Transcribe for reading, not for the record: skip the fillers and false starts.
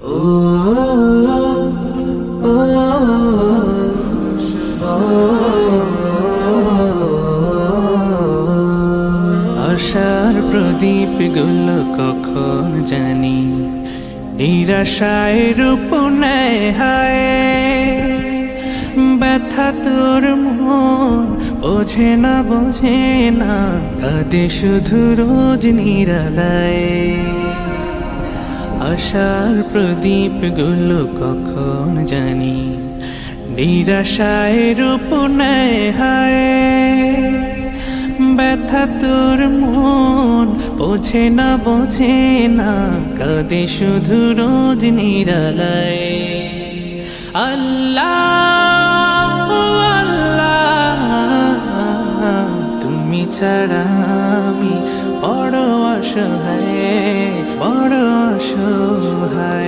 ও ও আশার প্রদীপ গুলো কখন জানি নিরাশায় রূপ নেয় হায়। ব্যথা তোর মন বোঝে না কাঁদে শুধু রোজ নিরালায়। আশার প্রদীপ গুলো কখন জানি নিরাশায় রূপ নেয় হায়। ব্যথা তোর মন বোঝে না কাঁদে শুধু রোজ নিরালায়। আল্লাহ আল্লাহ তুমি ছাড়া আমি বড় অসহায়, বড় অসহায়।